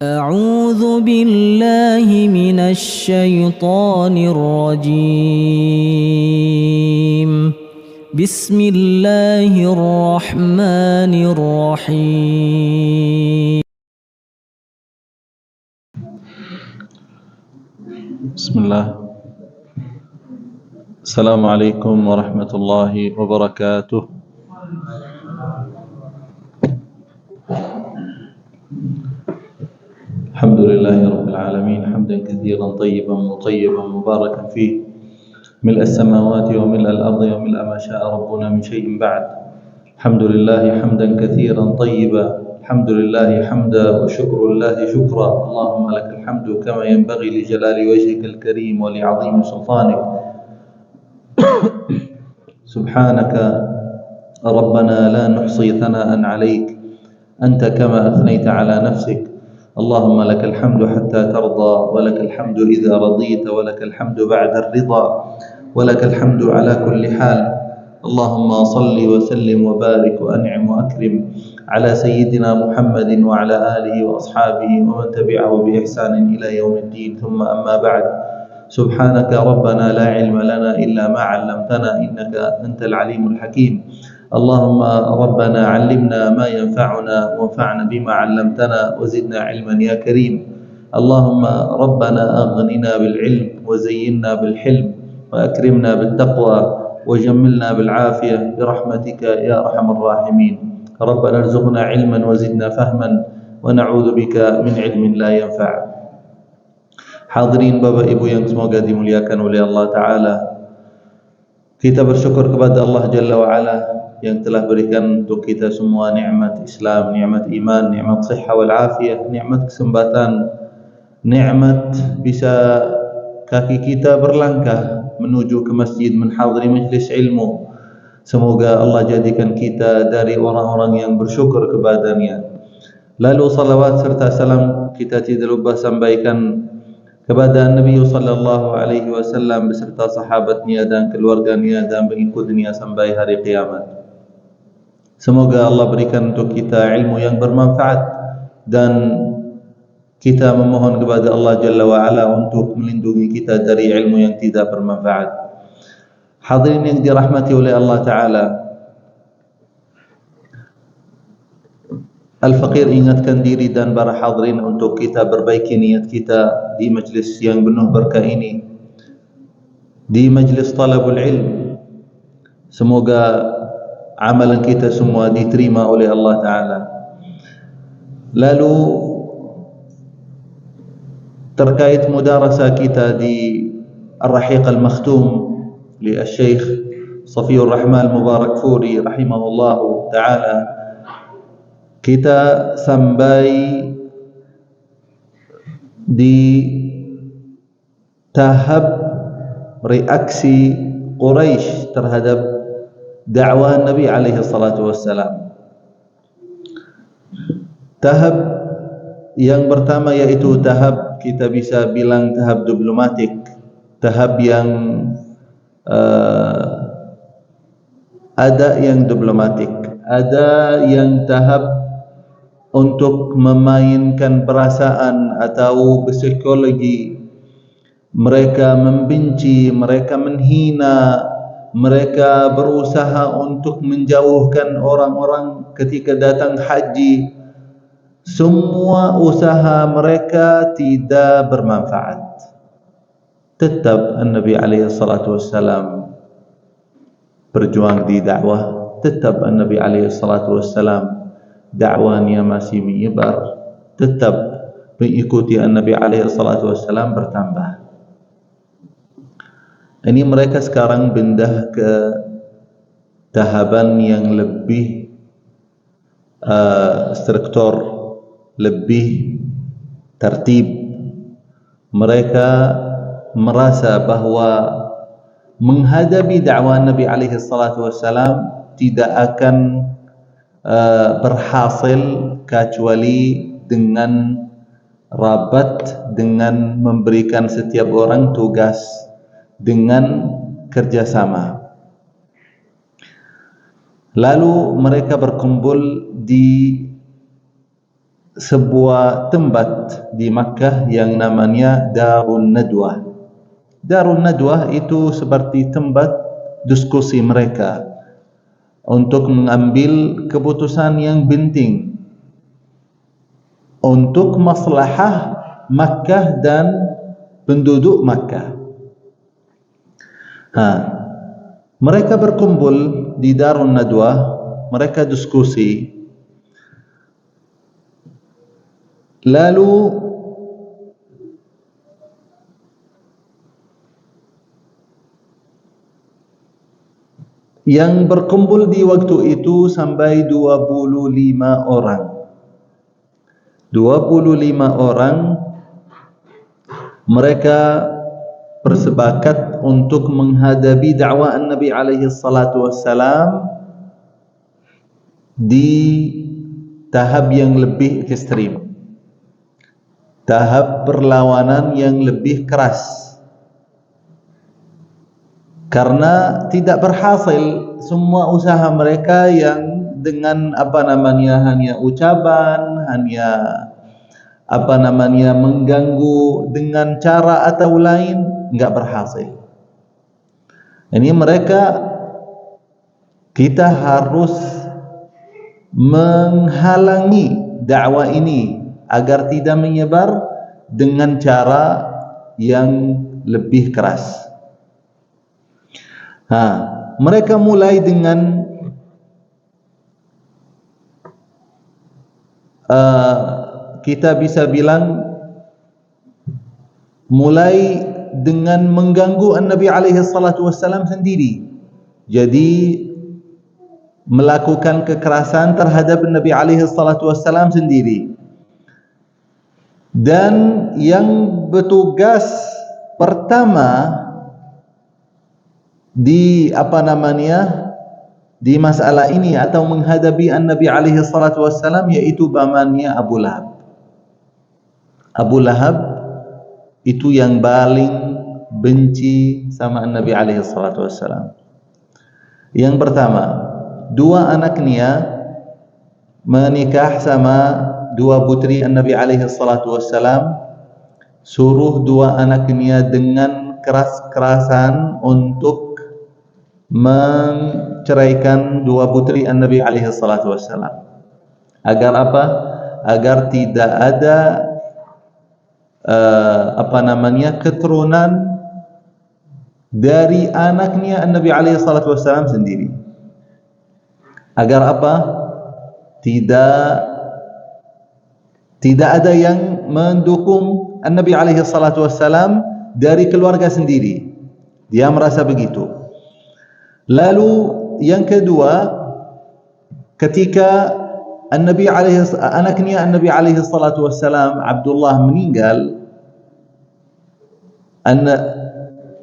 أعوذ بالله من الشيطان الرجيم. بسم الله الرحمن الرحيم. بسم الله. السلام عليكم ورحمة الله وبركاته. الحمد لله رب العالمين حمدا كثيرا طيبا مطيبا مباركا فيه ملء السماوات وملء الأرض وملء ما شاء ربنا من شيء بعد. الحمد لله حمدا كثيرا طيبا، الحمد لله حمدا وشكر الله شكرا. اللهم لك الحمد كما ينبغي لجلال وجهك الكريم ولعظيم سلطانك. سبحانك ربنا لا نحصي ثناء عليك، أنت كما أثنيت على نفسك. اللهم لك الحمد حتى ترضى، ولك الحمد إذا رضيت، ولك الحمد بعد الرضا، ولك الحمد على كل حال. اللهم صل وسلم وبارك وأنعم وأكرم على سيدنا محمد وعلى آله وأصحابه ومن تبعه بإحسان إلى يوم الدين. ثم أما بعد، سبحانك ربنا لا علم لنا إلا ما علمتنا إنك أنت العليم الحكيم. اللهم ربنا علمنا ما ينفعنا وانفعنا بما علمتنا وزدنا علما يا كريم. اللهم ربنا أغننا بالعلم وزينا بالحلم وأكرمنا بالتقوى وجملنا بالعافية برحمتك يا أرحم الراحمين. ربنا ارزقنا علما وزدنا فهما ونعوذ بك من علم لا ينفع. Hadirin Bapak Ibu yang semoga dimuliakan oleh Allah Ta'ala, kita bersyukur kepada Allah Jalla wa'ala yang telah berikan untuk kita semua nikmat Islam, nikmat iman, nikmat sihah wal afiyah, nikmat kesempatan, nikmat bisa kaki kita berlangkah menuju ke masjid menghadiri majlis ilmu. Semoga Allah jadikan kita dari orang-orang yang bersyukur kepadanya. Lalu salawat serta salam kita tidak lupa sampaikan kepada Nabi sallallahu alaihi wasallam beserta sahabatnya dan keluarganya dan pengikutnya sampai hari kiamat. Semoga Allah berikan untuk kita ilmu yang bermanfaat dan kita memohon kepada Allah Jalla wa'ala untuk melindungi kita dari ilmu yang tidak bermanfaat. Hadirin yang dirahmati oleh Allah Ta'ala, Al-Faqir ingatkan diri dan para hadirin untuk kita perbaiki niat kita di majlis yang penuh berkah ini, di majlis talabul ilm. Semoga amalan kita semua diterima oleh Allah Ta'ala. Lalu terkait mudarasah kita di Ar-Rahiq Al-Makhtum li Al-Syeikh Safiyur Rahman Mubarakfuri rahimahullahu ta'ala, kita sampai di tahap reaksi Quraisy terhadap dakwah Nabi alaihi salatu wassalam. Tahap yang pertama yaitu tahap kita bisa bilang tahap diplomatik, tahap yang ada yang diplomatik, ada yang tahap untuk memainkan perasaan atau psikologi. Mereka membenci, mereka menghina, mereka berusaha untuk menjauhkan orang-orang ketika datang haji. Semua usaha mereka tidak bermanfaat. Tetap Nabi alaihi salatu wassalam berjuang di dakwah, tetap Nabi alaihi salatu wassalam dakwanya masih menyebar, tetap mengikuti Nabi alaihi salatu wassalam bertambah. Ini mereka sekarang pindah ke tahapan yang lebih struktur, lebih tertib. Mereka merasa bahawa menghadapi dakwah Nabi alaihi salatu wassalam tidak akan berhasil kecuali dengan rabat, dengan memberikan setiap orang tugas, dengan kerjasama. Lalu mereka berkumpul di sebuah tempat di Makkah yang namanya Darun Nadwah. Darun Nadwah itu seperti tempat diskusi mereka untuk mengambil keputusan yang penting untuk maslahah Makkah dan penduduk Makkah. Mereka berkumpul di Darun Nadwah, mereka diskusi. Lalu yang berkumpul di waktu itu sampai 25 orang. 25 orang mereka bersepakat untuk menghadapi dakwah Nabi alaihi salatu wassalam di tahap yang lebih ekstrim, tahap perlawanan yang lebih keras. Karena tidak berhasil semua usaha mereka yang dengan hanya ucapan, hanya mengganggu dengan cara atau lain, enggak berhasil. Ini kita harus menghalangi dakwah ini agar tidak menyebar dengan cara yang lebih keras. Mereka mulai dengan kita bisa bilang mulai dengan mengganggu Nabi alaihi salatu wassalam sendiri. Jadi melakukan kekerasan terhadap Nabi alaihi salatu wassalam sendiri. Dan yang bertugas pertama di di masalah ini atau menghadapi Nabi alaihi salatu wassalam yaitu pamannya Abu Lahab. Abu Lahab itu yang paling benci sama Nabi alaihi salatu wassalam. Yang pertama, dua anaknya menikah sama dua putri Nabi alaihi salatu wassalam, suruh dua anaknya dengan keras-kerasan untuk menceraikan dua putri Nabi alaihi salatu wassalam. Agar apa? Agar tidak ada keturunan dari anaknya Nabi alaihi salatu wassalam sendiri. Agar apa? Tidak ada yang mendukung Nabi alaihi salatu wassalam dari keluarga sendiri. Dia merasa begitu. Lalu yang kedua, ketika anaknya Nabi alaihi salatu wassalam Abdullah meninggal,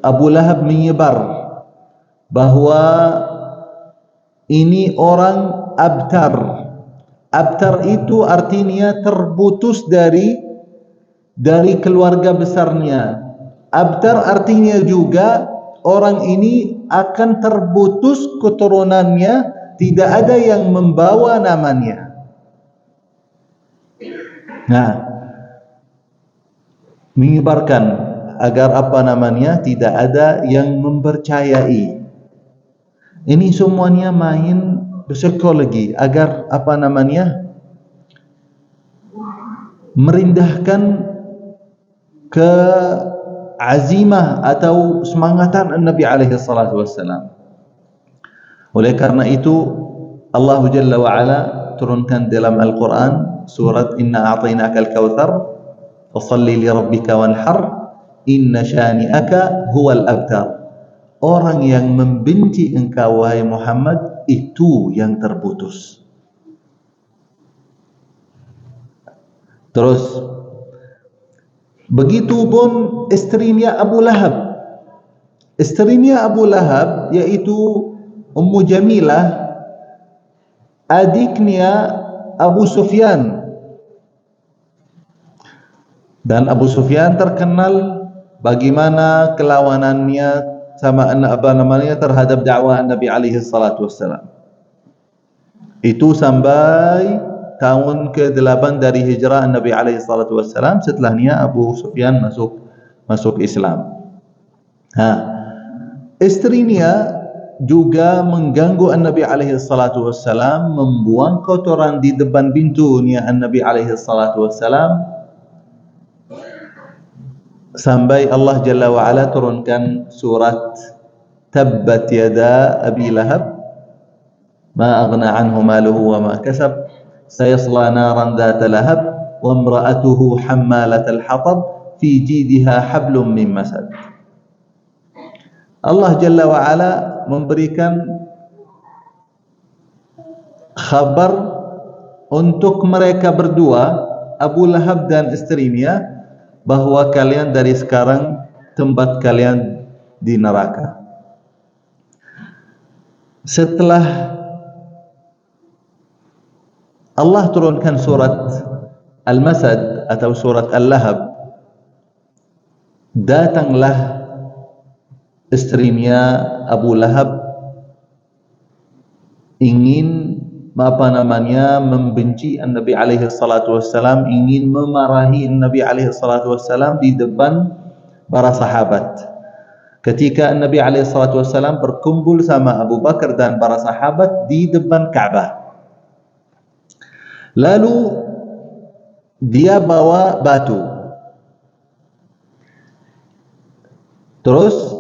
Abu Lahab menyebar bahwa ini orang abtar. Abtar itu artinya terputus dari keluarga besarnya. Abtar artinya juga orang ini akan terputus keturunannya, tidak ada yang membawa namanya. Menyebarkan agar tidak ada yang mempercayai. Ini semuanya main psikologi agar merendahkan azimah atau semangatan Nabi alaihi salatu wassalam. Oleh karena itu Allah Jalla wa Ala turunkan dalam Al-Quran surat Inna a'tainakal kautsar fashalli li rabbika wanhar inna syani'aka huwal abtar. Orang yang membenci engkau wahai Muhammad itu yang terputus. Terus begitupun istrinya Abu Lahab. Istrinya Abu Lahab yaitu Ummu Jamilah, adiknya Abu Sufyan. Dan Abu Sufyan terkenal bagaimana kelawanannya sama terhadap dakwah Nabi alaihi salatu wassalam. Itu sampai tahun ke-8 dari hijrah Nabi alaihi salatu wassalam. Setelahnya Abu Sufyan masuk Islam. Istrinya juga mengganggu Nabi alaihi salatu wassalam, membuang kotoran di depan pintunya Nabi alaihi salatu wassalam, sampai Allah Jalla wa Ala turunkan surat Tabbat yada Abi Lahab ma aghna anhu maluhu wa ma kasab sayasla naran dhata lahab wa imra'atuhu hammalatal hatab fi jidha hablum min masad. Allah Jalla wa Ala memberikan khabar untuk mereka berdua, Abu Lahab dan istrinya, bahwa kalian dari sekarang tempat kalian di neraka. Setelah Allah turunkan surat Al-Masad atau surat Al-Lahab, datanglah istrinya Abu Lahab ingin membenci Nabi alaihi salatu wassalam, ingin memarahi Nabi alaihi salatu wassalam di depan para sahabat. Ketika Nabi alaihi salatu wassalam berkumpul sama Abu Bakar dan para sahabat di depan Ka'bah, lalu dia bawa batu, terus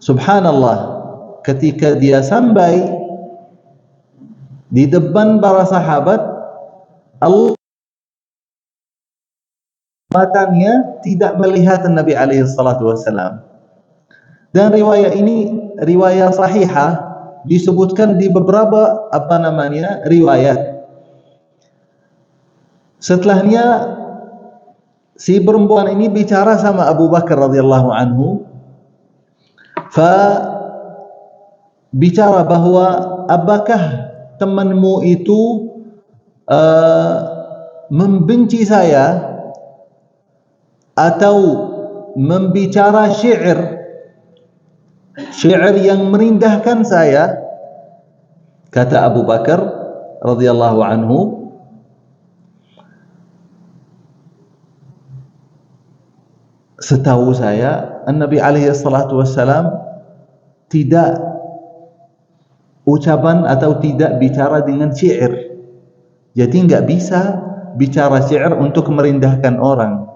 subhanallah, ketika dia sampai di depan para sahabat, Allah matanya tidak melihat Nabi alaihi salatu wassalam. Dan riwayat ini riwayat sahihah, disebutkan di beberapa riwayat. Setelahnya si perempuan ini bicara sama Abu Bakar radhiyallahu anhu, bicara bahwa apakah temanmu itu membenci saya atau membicara syair yang merendahkan saya? Kata Abu Bakar radhiyallahu anhu, setahu saya Nabi alaihi salatu wassalam tidak ucapan atau tidak bicara dengan syair. Jadi enggak bisa bicara syair untuk merendahkan orang,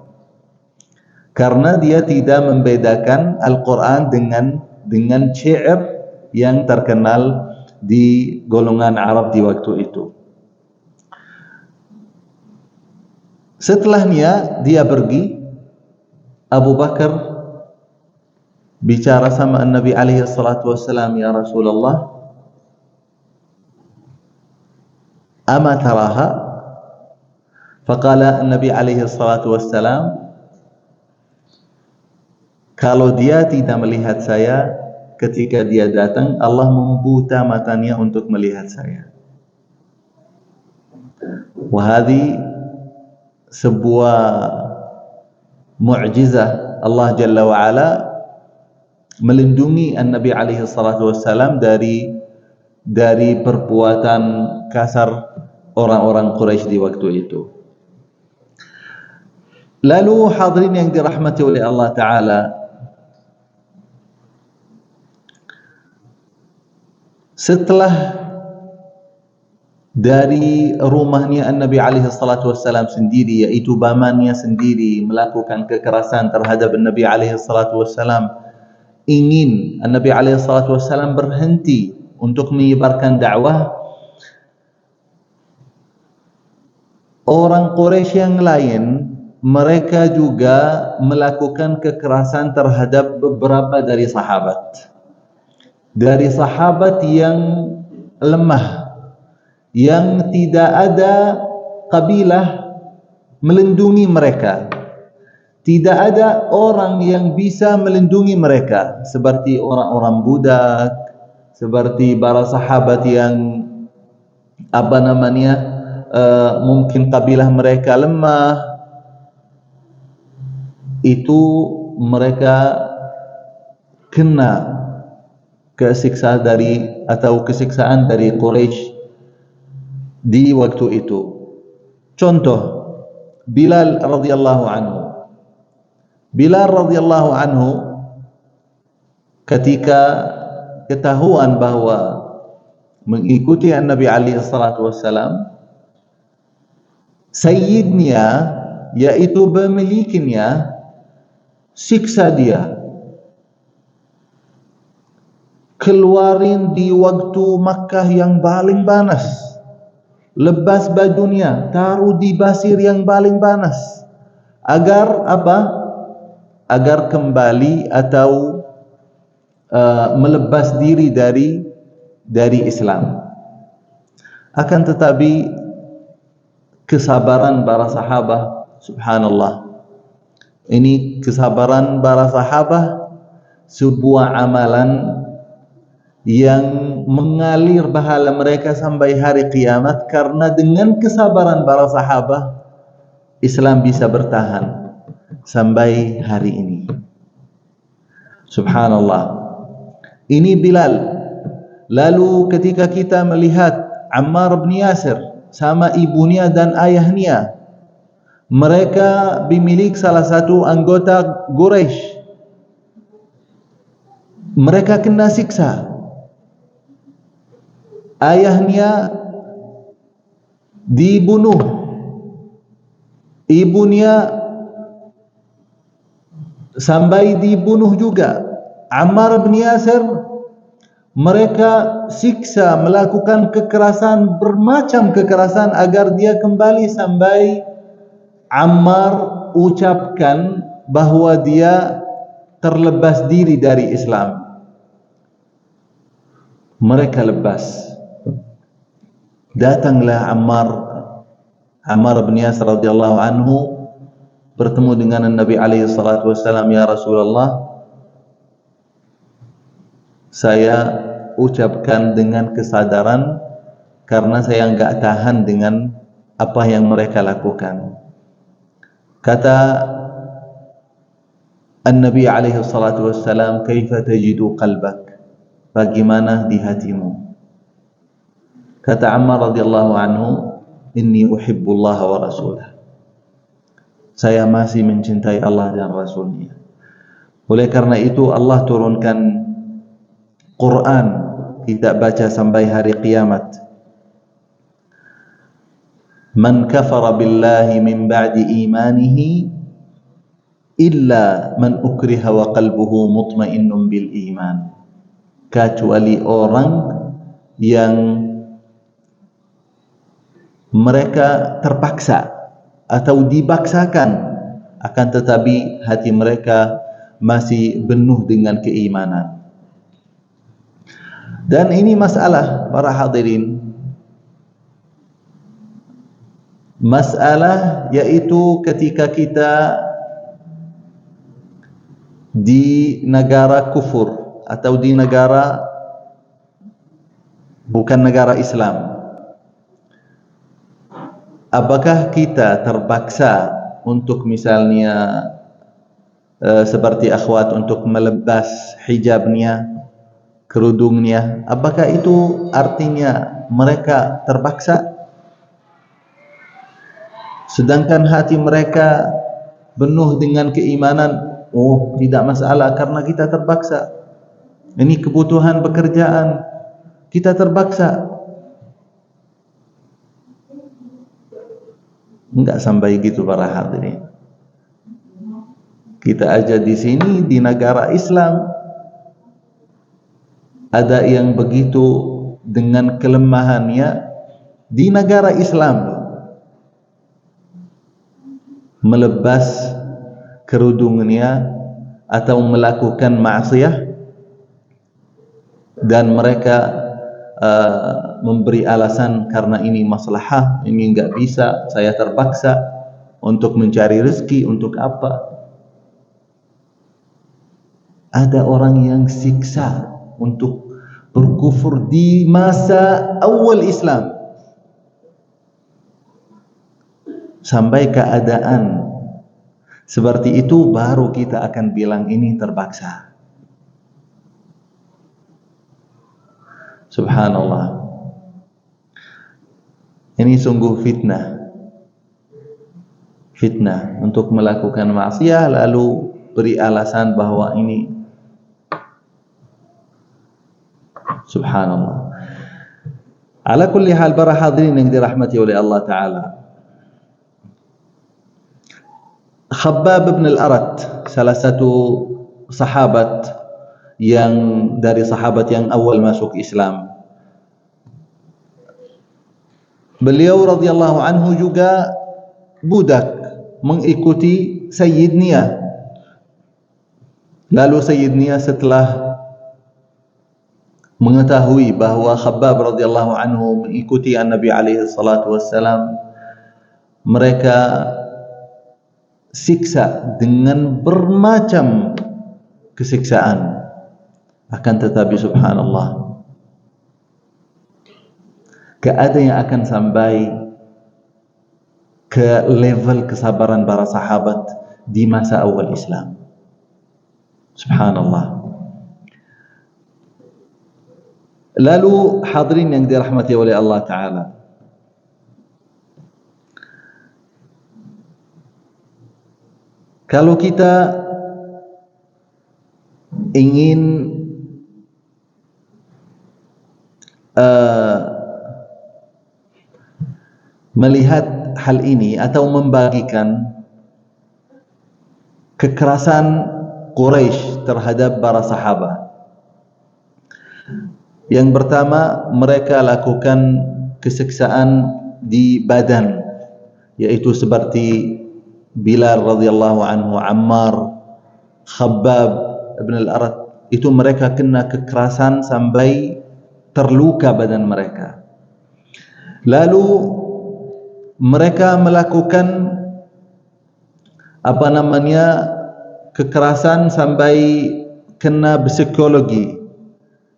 karena dia tidak membedakan Al-Quran dengan syair yang terkenal di golongan Arab di waktu itu. Setelahnya dia pergi, Abu Bakar bicara sama Nabi alaihi salatu wassalam, ya Rasulullah, ama taraha? Faqala Nabi alaihi salatu wassalam, kalau dia tidak melihat saya ketika dia datang, Allah membuta matanya untuk melihat saya. Wahadi sebuah mu'jizah Allah Jalla wa Ala melindungi Nabi alaihi salatu wassalam dari perbuatan kasar orang-orang Quraisy di waktu itu. Lalu hadirin yang dirahmati oleh Allah Ta'ala, setelah dari rumahnya Nabi alaihi salatu wassalam sendiri, yaitu pamannya sendiri, melakukan kekerasan terhadap Nabi alaihi salatu wassalam, ingin Nabi alaihi salatu wassalam berhenti untuk menyebarkan dakwah, orang Quraisy yang lain mereka juga melakukan kekerasan terhadap beberapa dari sahabat yang lemah, yang tidak ada kabilah melindungi mereka, tidak ada orang yang bisa melindungi mereka, seperti orang-orang budak, seperti para sahabat yang mungkin kabilah mereka lemah. Itu mereka kena kesiksaan dari Quraisy di waktu itu. Contoh, Bilal radhiyallahu anhu. Bilal radhiyallahu anhu ketika ketahuan bahwa mengikuti Nabi alaihi salatu wassalam, sayyidnya, yaitu pemiliknya, siksa dia, keluarin di waktu Makkah yang paling panas, lepas bajunya, taruh di pasir yang paling panas, agar apa? Agar kembali atau melepas diri dari Islam. Akan tetapi kesabaran para sahabat, subhanallah, ini kesabaran para sahabat sebuah amalan yang mengalir pahala mereka sampai hari kiamat, karena dengan kesabaran para sahabat Islam bisa bertahan sampai hari ini. Subhanallah. Ini Bilal. Lalu ketika kita melihat Ammar bin Yasir sama ibunya dan ayahnya, mereka pemilik salah satu anggota Quraisy, mereka kena siksa. Ayahnya dibunuh, ibunya sampai dibunuh juga. Ammar bin Yasir, mereka siksa, melakukan kekerasan, bermacam kekerasan agar dia kembali, sampai Ammar ucapkan bahwa dia terlepas diri dari Islam. Mereka lepas. Datanglah Ammar bin Yasir radhiyallahu anhu bertemu dengan Nabi alaihi salatu wasallam, ya Rasulullah, saya ucapkan dengan kesadaran karena saya enggak tahan dengan apa yang mereka lakukan. Kata Nabi alaihi salatu wasallam, kaifa tajidu qalbak? Bagaimana di hatimu? Kata Ammar radhiyallahu anhu, inni uhibbullah wa rasulah. Saya masih mencintai Allah dan Rasulnya. Oleh karena itu Allah turunkan Quran, kita baca sampai hari kiamat. Man kafara billahi min ba'di imanihi illa man ukriha wa qalbuhu mutmainnun bil iman. Kecuali orang yang mereka terpaksa atau dipaksakan, akan tetapi hati mereka masih penuh dengan keimanan. Dan ini masalah para hadirin, masalah yaitu ketika kita di negara kufur atau di negara bukan negara Islam, apakah kita terpaksa untuk misalnya seperti akhwat untuk melepas hijabnya, kerudungnya, apakah itu artinya mereka terpaksa? Sedangkan hati mereka penuh dengan keimanan. Oh, tidak masalah karena kita terpaksa. Ini kebutuhan pekerjaan, kita terpaksa. Enggak sampai gitu para hadirin. Kita aja di sini di negara Islam ada yang begitu dengan kelemahannya di negara Islam melepas kerudungnya atau melakukan maksiat, dan mereka memberi alasan karena ini maslahah, ini enggak bisa, saya terpaksa untuk mencari rezeki, untuk apa? Ada orang yang siksa untuk berkufur di masa awal Islam sampai keadaan seperti itu, baru kita akan bilang ini terpaksa. Subhanallah. Ini sungguh fitnah untuk melakukan maksiat lalu beri alasan bahwa ini, subhanallah. Ala kulli hal, para hadirin yang dirahmati oleh Allah Ta'ala, Khabbab bin al-Arat, salah satu sahabat yang dari sahabat yang awal masuk Islam, beliau radhiyallahu anhu juga budak mengikuti Sayyid Nia. Lalu Sayyid Nia setelah mengetahui bahawa Khabbab radhiyallahu anhu mengikuti Nabi alaihi salatu wassalam, mereka siksa dengan bermacam kesiksaan. Akan tetapi subhanallah, tidak ada yang akan sampai ke level kesabaran para sahabat di masa awal Islam. Subhanallah. Lalu hadirin yang dirahmati oleh Allah Ta'ala, kalau kita ingin melihat hal ini atau membagikan kekerasan Quraisy terhadap para sahabat, yang pertama, mereka lakukan kesiksaan di badan, yaitu seperti Bilal radhiyallahu anhu, Ammar, Khabbab bin al-Arat, itu mereka kena kekerasan sampai terluka badan mereka. Lalu mereka melakukan kekerasan sampai kena psikologi,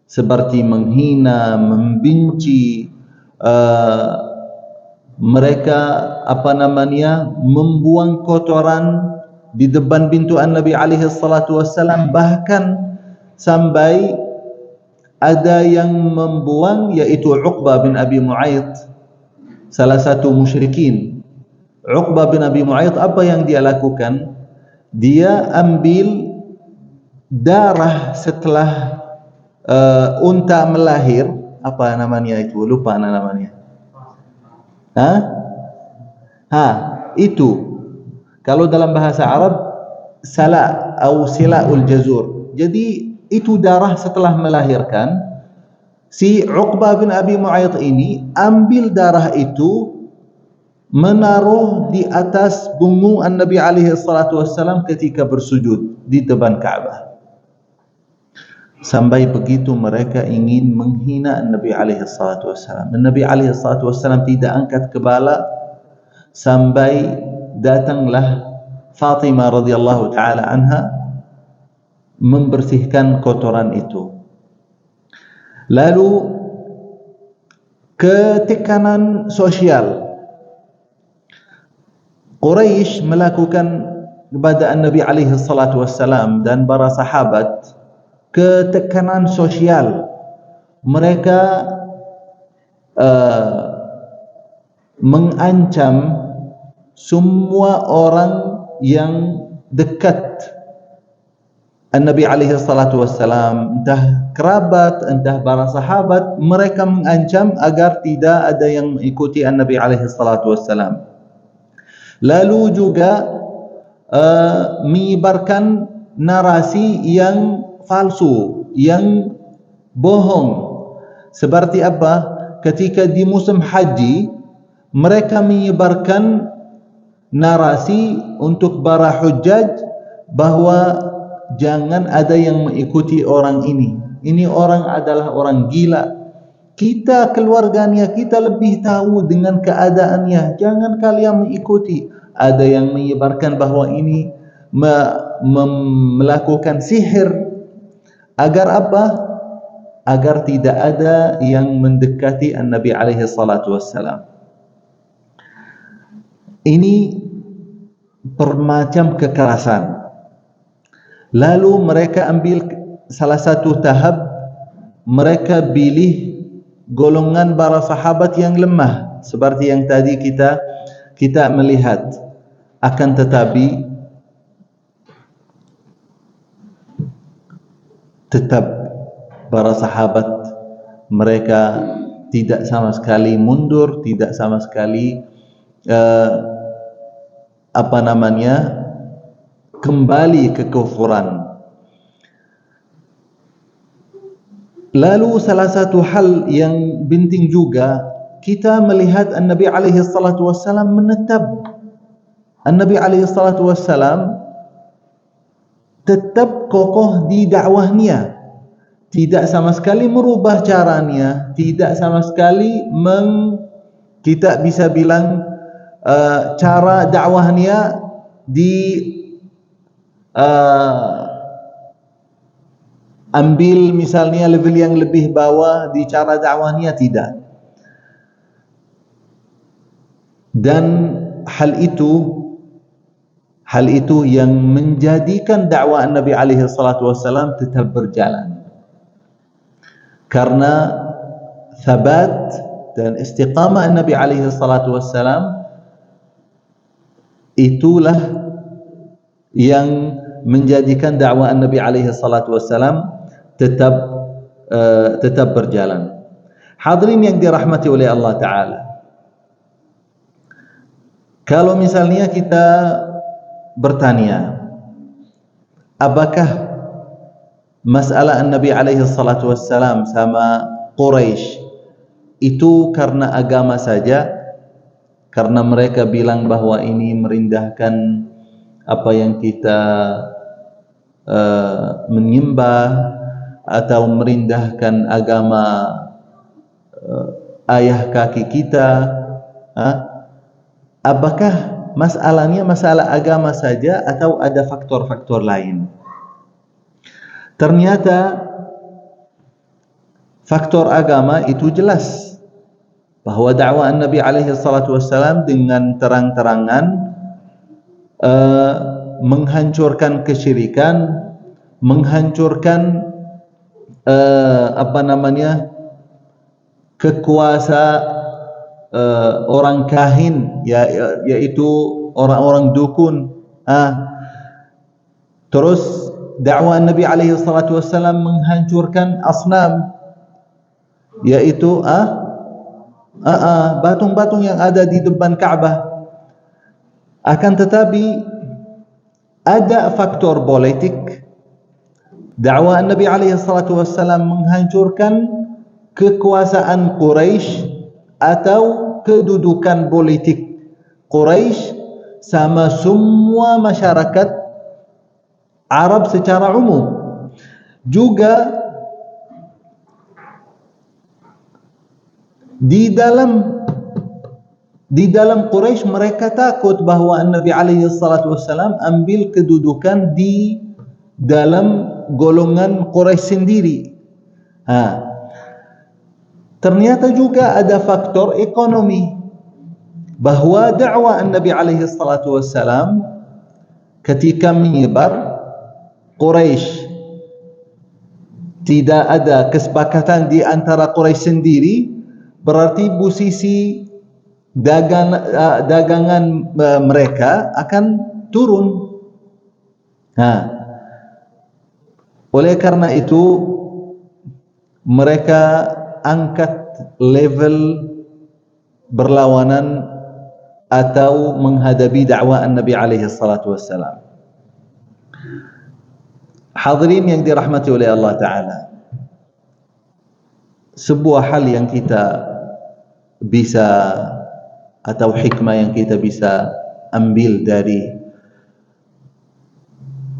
seperti menghina, membenci, mereka membuang kotoran di depan pintu Nabi alaihi salatu wassalam, bahkan sampai ada yang membuang, yaitu Uqbah bin Abi Mu'ayth, salah satu musyrikin. Uqbah bin Abi Mu'ayth, apa yang dia lakukan? Dia ambil darah setelah unta melahir, apa namanya itu? Lupa namanya. Itu. Kalau dalam bahasa Arab, sala atau silaul jazur. Jadi itu darah setelah melahirkan. Si Uqbah bin Abi Mu'ayth ini ambil darah itu, menaruh di atas punggung Nabi alaihi salatu wassalam ketika bersujud di depan Ka'bah. Sampai begitu mereka ingin menghina Nabi alaihi salatu wassalam. Nabi alaihi salatu wassalam tidak angkat kepala sampai datanglah Fatimah radhiyallahu taala anha membersihkan kotoran itu. Lalu ketekanan sosial, Quraisy melakukan kepada Nabi alaihi salatu wassalam dan para sahabat ketekanan sosial. Mereka mengancam semua orang yang dekat Nabi alaihi salatu wassalam, entah kerabat, entah para sahabat. Mereka mengancam agar tidak ada yang mengikuti Nabi alaihi salatu wassalam. Lalu juga menyebarkan narasi yang palsu, yang bohong. Seperti apa? Ketika di musim haji, mereka menyebarkan narasi untuk para hujjaj bahwa jangan ada yang mengikuti orang ini. Ini orang adalah orang gila. Kita keluarganya, kita lebih tahu dengan keadaannya. Jangan kalian mengikuti. Ada yang menyebarkan bahwa ini melakukan sihir. Agar apa? Agar tidak ada yang mendekati Nabi alaihi salatu wassalam. Ini bermacam kekerasan. Lalu mereka ambil salah satu tahap, mereka pilih golongan para sahabat yang lemah. seperti yang tadi kita melihat. Akan tetapi tetap para sahabat mereka tidak sama sekali mundur, tidak sama sekali kembali ke kufuran. Lalu salah satu hal yang penting juga, kita melihat An-Nabi alaihi salatu wassalam menetap. An-Nabi alaihi salatu wassalam tetap kokoh di dakwahnya, tidak sama sekali merubah caranya, tidak sama sekali kita bisa bilang cara dakwahnya ambil misalnya level yang lebih bawah di cara dakwahnya, tidak. Dan hal itu yang menjadikan dakwah Nabi alaihi salatu wassalam tetap berjalan, karena thabat dan istiqamah Nabi alaihi salatu wassalam itulah yang menjadikan dakwah Nabi alaihi salatu wassalam tetap berjalan. Hadirin yang dirahmati oleh Allah Ta'ala, kalau misalnya kita bertanya, apakah masalah Nabi alaihi salatu wassalam sama Quraisy itu karena agama saja, karena mereka bilang bahwa ini merendahkan apa yang kita menyembah, atau merendahkan agama ayah kaki kita, apakah masalahnya masalah agama saja atau ada faktor-faktor lain? Ternyata faktor agama itu jelas, bahwa dakwah Nabi alaihi salatu wassalam dengan terang-terangan menghancurkan kesyirikan, menghancurkan kekuasa orang kahin, yaitu orang-orang dukun. Terus dakwah Nabi alaihi salatu wassalam menghancurkan asnam, yaitu batung-batung yang ada di depan Ka'bah. Akan tetapi ada faktor politik. Dakwah Nabi alaihi salatu wassalam menghancurkan kekuasaan Quraisy atau kedudukan politik Quraisy sama semua masyarakat Arab secara umum. Juga di dalam Quraisy mereka takut bahwa Nabi alaihi salatu wassalam ambil kedudukan di dalam golongan Quraisy sendiri. Ternyata juga ada faktor ekonomi, bahwa dakwah Nabi alaihi salatu wassalam ketika menyebar, Quraisy tidak ada kesepakatan di antara Quraisy sendiri, berarti posisi dagangan mereka akan turun. Oleh karena itu mereka angkat level berlawanan atau menghadapi dakwah Nabi alaihi salatu wassalam. Hadirin yang dirahmati oleh Allah Ta'ala, sebuah hal yang kita bisa, atau hikmah yang kita bisa ambil dari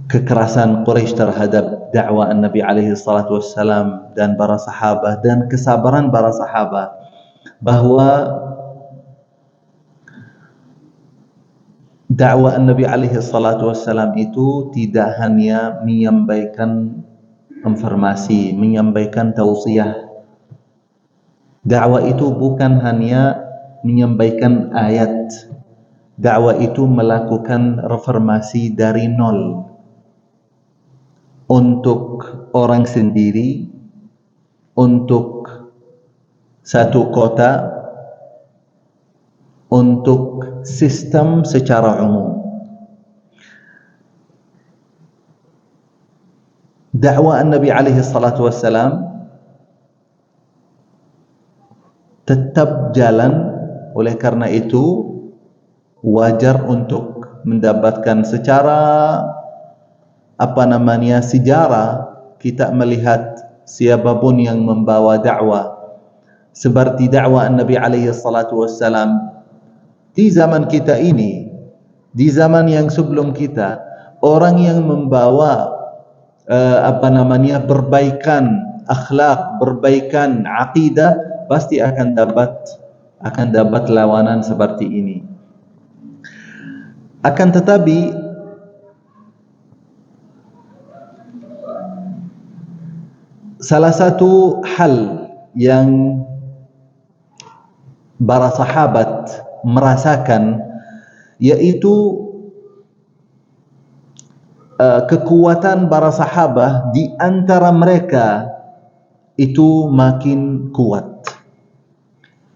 kekerasan Quraisy terhadap dakwah Nabi alaihi salatu wassalam dan para sahabat, dan kesabaran para sahabat, bahwa dakwah Nabi alaihi salatu wassalam itu tidak hanya menyampaikan informasi, menyampaikan tausiah. Dakwah itu bukan hanya menyampaikan ayat. Dakwah itu melakukan reformasi dari nol, untuk orang sendiri, untuk satu kota, untuk sistem secara umum. Dakwah Nabi alaihi salatu wassalam tetap jalan, oleh karena itu wajar untuk mendapatkan secara sejarah kita melihat siapapun yang membawa dakwah seperti dakwah Nabi alaihi salatu wassalam di zaman kita ini, di zaman yang sebelum kita, orang yang membawa perbaikan akhlak, perbaikan akidah, pasti akan dapat lawanan seperti ini. Akan tetapi salah satu hal yang para sahabat merasakan, yaitu kekuatan para sahabat di antara mereka itu makin kuat.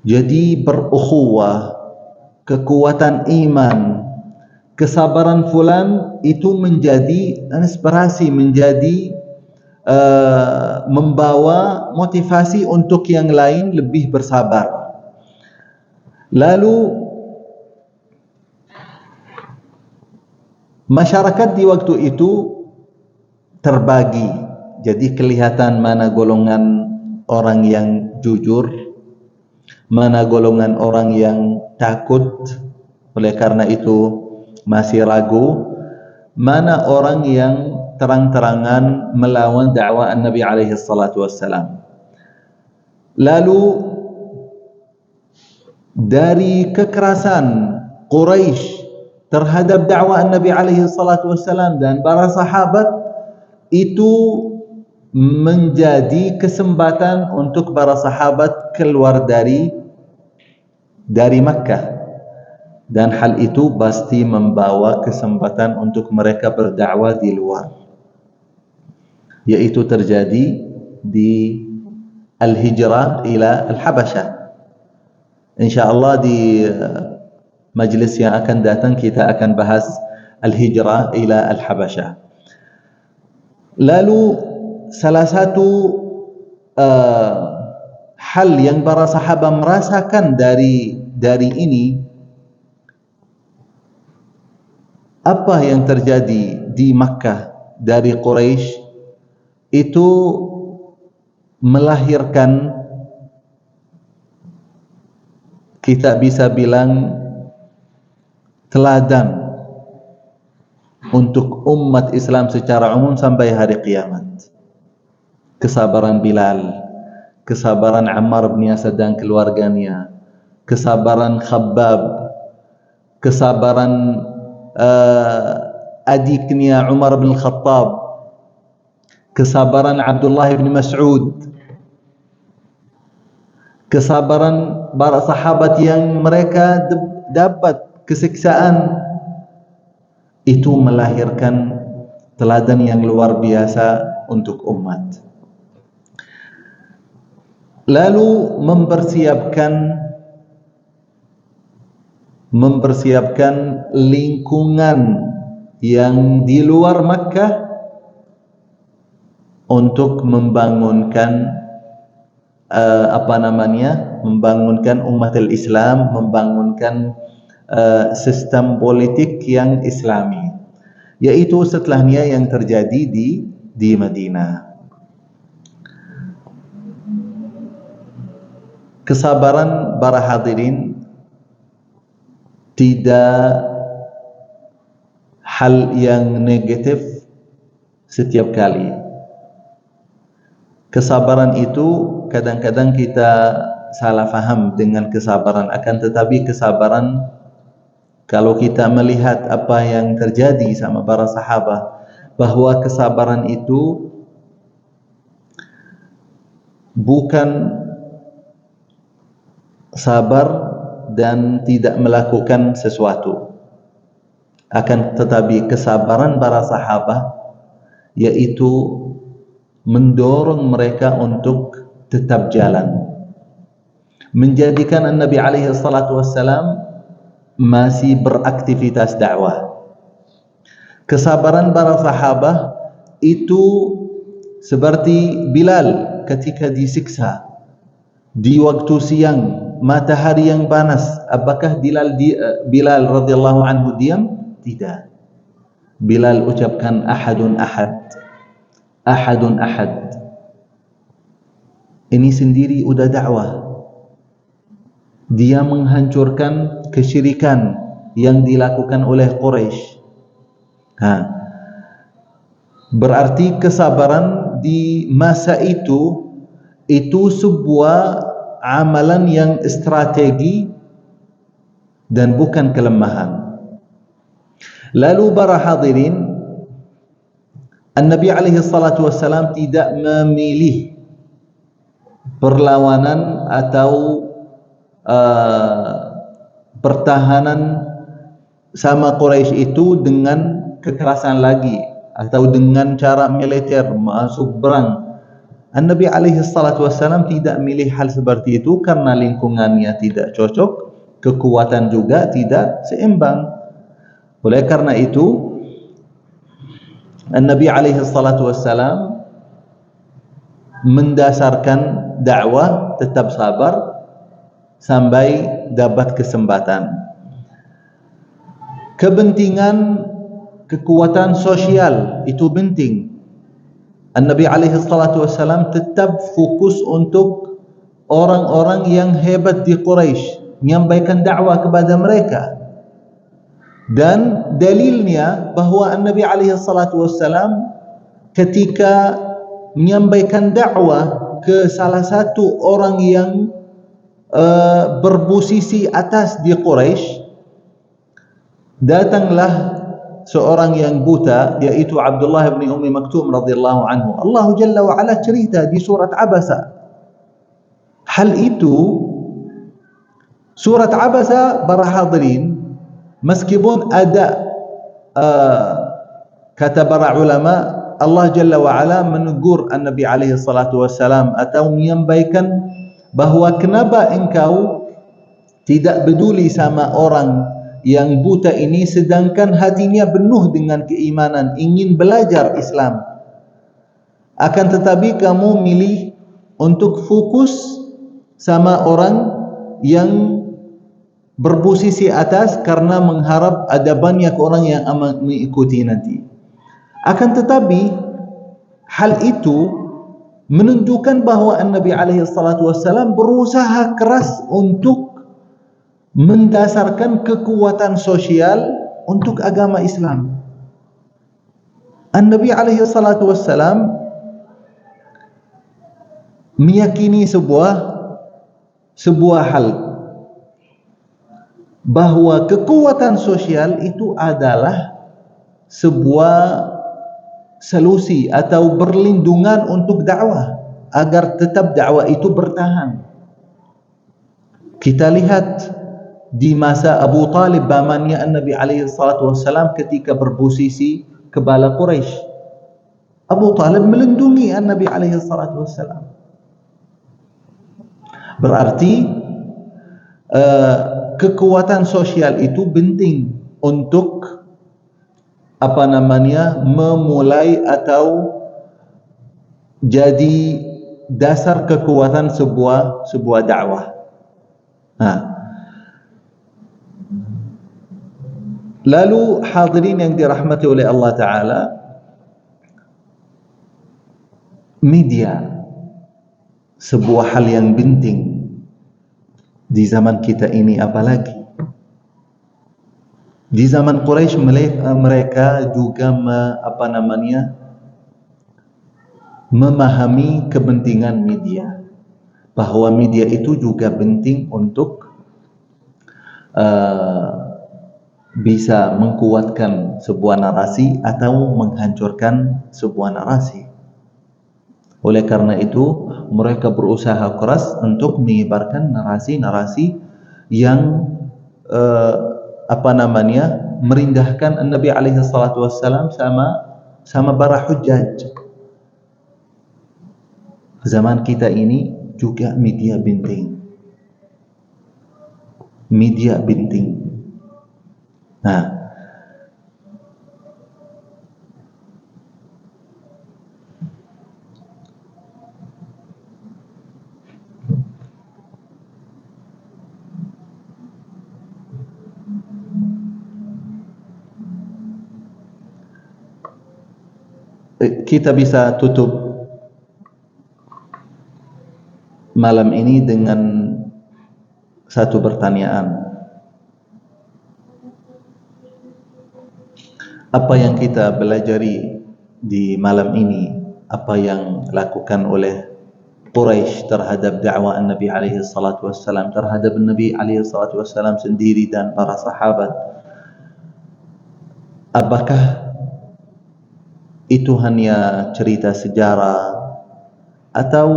Jadi berukhuwah, kekuatan iman, kesabaran fulan itu menjadi inspirasi, menjadi membawa motivasi untuk yang lain lebih bersabar. Lalu masyarakat di waktu itu terbagi, jadi kelihatan mana golongan orang yang jujur, mana golongan orang yang takut, oleh karena itu masih ragu, mana orang yang terang-terangan melawan dakwah Nabi alaihi salatu wassalam. Lalu dari kekerasan Quraisy terhadap dakwah Nabi alaihi salatu wassalam dan para sahabat, itu menjadi kesempatan untuk para sahabat keluar dari Makkah, dan hal itu pasti membawa kesempatan untuk mereka berdakwah di luar, yaitu terjadi di al-hijrah ila al-Habasyah. InsyaAllah di majlis yang akan datang kita akan bahas al-hijrah ila al-Habasyah. Lalu salah satu hal yang para sahabat merasakan dari ini, apa yang terjadi di Makkah dari Quraisy itu melahirkan, kita bisa bilang, teladan untuk umat Islam secara umum sampai hari kiamat. Kesabaran Bilal, kesabaran Ammar bin Yasir dan keluarganya, kesabaran Khabbab, kesabaran adiknya Umar bin Khattab, kesabaran Abdullah bin Mas'ud, kesabaran para sahabat yang mereka dapat kesiksaan, itu melahirkan teladan yang luar biasa untuk umat. Lalu mempersiapkan lingkungan yang di luar Makkah untuk membangunkan membangunkan umat Islam, membangunkan sistem politik yang Islami, yaitu setelahnya yang terjadi di Madinah. Kesabaran para hadirin tidak hal yang negatif setiap kali. Kesabaran itu kadang-kadang kita salah faham dengan kesabaran, akan tetapi kesabaran, kalau kita melihat apa yang terjadi sama para sahabat, bahwa kesabaran itu bukan sabar dan tidak melakukan sesuatu, akan tetapi kesabaran para sahabat yaitu mendorong mereka untuk tetap jalan, menjadikan Nabi alaihi salatu wassalam masih beraktivitas dakwah. Kesabaran para sahabat itu seperti Bilal ketika disiksa di waktu siang, matahari yang panas. Apakah Bilal radhiyallahu anhu diam? Tidak. Bilal ucapkan ahadun ahad, ahadun ahad. Ini sendiri udah dakwah. Dia menghancurkan kesyirikan yang dilakukan oleh Quraisy. Berarti kesabaran di masa itu sebuah amalan yang strategi dan bukan kelemahan. Lalu para hadirin, An-Nabi alaihi salatu wassalam tidak memilih perlawanan atau pertahanan sama Quraisy itu dengan kekerasan lagi atau dengan cara militer masuk perang. An-Nabi alaihi salatu wassalam tidak milih hal seperti itu karena lingkungannya tidak cocok, kekuatan juga tidak seimbang. Oleh karena itu An-Nabi alaihi salatu wassalam mendasarkan dakwah tetap sabar sampai dapat kesempatan. Kepentingan kekuatan sosial itu penting. An-Nabi alaihi salatu wassalam tetap fokus untuk orang-orang yang hebat di Quraisy, menyampaikan dakwah kepada mereka. Dan dalilnya bahwa An-Nabi alaihi salatu wassalam ketika menyampaikan dakwah ke salah satu orang yang berposisi atas di Quraisy, datanglah seorang yang buta, yaitu Abdullah bin Ummi Maktum radhiyallahu anhu. Allah Jalla wa Ala cerita di surat Abasa. Hal itu surat Abasa para hadirin, meskipun ada kata para ulama, Allah Jalla wa Ala menegur An-Nabi alaihi salatu wassalam atau menyampaikan bahawa kenapa engkau tidak peduli sama orang yang buta ini sedangkan hatinya penuh dengan keimanan, ingin belajar Islam. Akan tetapi kamu milih untuk fokus sama orang yang berposisi atas karena mengharap ada banyak orang yang akan mengikuti nanti. Akan tetapi hal itu menunjukkan bahawa An-Nabi alaihi salatu wassalam berusaha keras untuk mendasarkan kekuatan sosial untuk agama Islam. An-Nabi alaihi salatu wassalam meyakini sebuah hal, bahawa kekuatan sosial itu adalah sebuah solusi atau perlindungan untuk dakwah agar tetap dakwah itu bertahan. Kita lihat di masa Abu Talib, pamannya An-Nabi alaihi salatu wassalam ketika berposisi kepala Quraisy. Abu Talib melindungi An-Nabi alaihi salatu wassalam. Berarti kekuatan sosial itu penting untuk memulai atau jadi dasar kekuatan sebuah dakwah. Lalu hadirin yang dirahmati oleh Allah Ta'ala, media sebuah hal yang penting di zaman kita ini. Apalagi di zaman Quraisy mereka juga memahami kepentingan media, bahwa media itu juga penting untuk bisa menguatkan sebuah narasi atau menghancurkan sebuah narasi. Oleh karena itu mereka berusaha keras untuk menyebarkan narasi-narasi yang merendahkan An-Nabi alaihi salatu wassalam sama para hujjaj. Zaman kita ini juga media penting. Media penting. Nah, kita bisa tutup malam ini dengan satu pertanyaan. Apa yang kita belajari di malam ini, apa yang dilakukan oleh Quraisy terhadap dakwah Nabi alaihi salatu wassalam, terhadap Nabi alaihi salatu wassalam sendiri dan para sahabat, apakah itu hanya cerita sejarah atau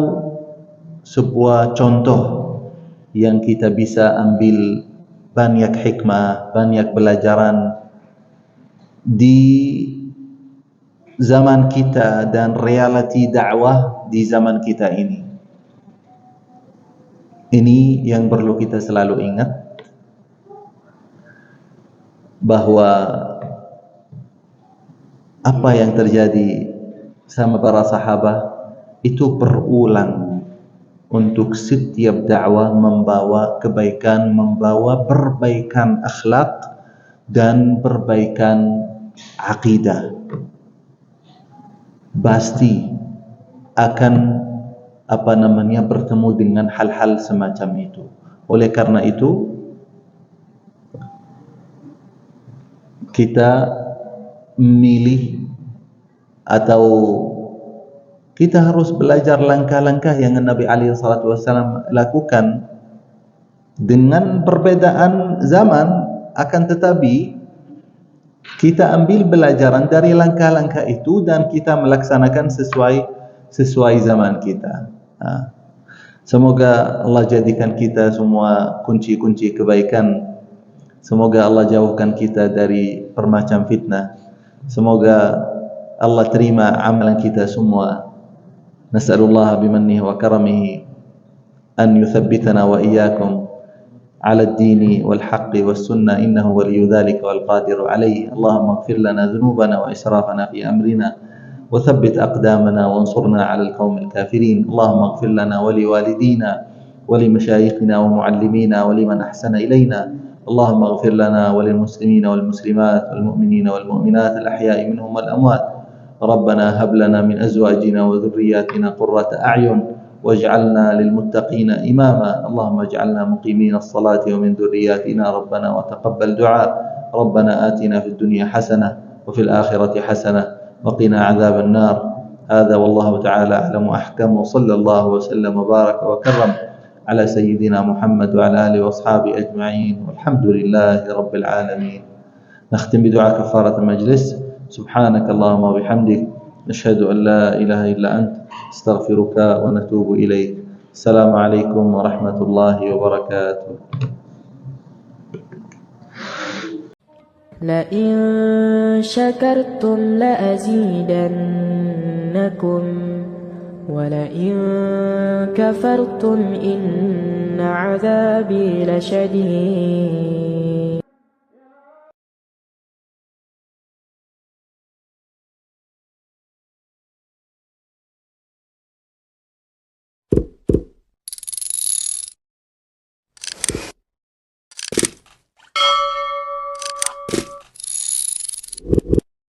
sebuah contoh yang kita bisa ambil banyak hikmah, banyak pelajaran di zaman kita dan realiti dakwah di zaman kita ini. Ini yang perlu kita selalu ingat, bahwa apa yang terjadi sama para sahabat itu berulang untuk setiap dakwah, membawa kebaikan, membawa perbaikan akhlak dan perbaikan akidah. Pasti akan bertemu dengan hal-hal semacam itu. Oleh karena itu, kita memilih atau kita harus belajar langkah-langkah yang Nabi alaihi salatu wasallam lakukan dengan perbedaan zaman, akan tetapi kita ambil pelajaran dari langkah-langkah itu dan kita melaksanakan sesuai zaman kita. Semoga Allah jadikan kita semua kunci-kunci kebaikan. Semoga Allah jauhkan kita dari bermacam fitnah. Semoga Allah terima amalan kita semua. Nas'alullah bimannihi wa karamihi an yuthabbitana wa iyyakum ala ad-dini wal haqqi was sunnah, innahu waliyyu dhalika wal qadiru alayhi. Allahumma ighfir lana dhunubana wa israfana fi amrina wa thabbit aqdamana wa ansurna ala al-qawmil kafirin. Allahumma ighfir lana wa liwalidina wa limashayikhina wa muallimina wa liman ahsana ilayna. Allahumma ighfir lana wa lil muslimina wal muslimat wal mu'minina wal mu'minat al ahya'i minhum wal amwat. Rabbana hab lana min azwajina wa dhurriyyatina qurrata a'yun waj'alna lil muttaqina imama. Allahumma ij'alna muqimin as-salati wa min dhurriyyatina rabbana wa taqabbal du'a. Rabbana atina fid dunya hasanah wa fil akhirati hasanah wa qina 'adzaban nar. Hadza wallahu ta'ala a'lamu ahkamu. Sallallahu wa sallam wa baraka wa karram ala sayyidina Muhammad wa ala alihi wa ashabihi ajma'in. Walhamdulillahi rabbil alamin. Nakhtim bi du'a kafarat al-majlis. Subhanaka Allahumma wa bihamdik, nashhadu an la ilaha illa ant, astaghfiruka wa natubu ilaik. Assalamualaikum warahmatullahi wabarakatuh. لئن شكرتم لأزيدنكم ولئن كفرتم إن عذابي لشديد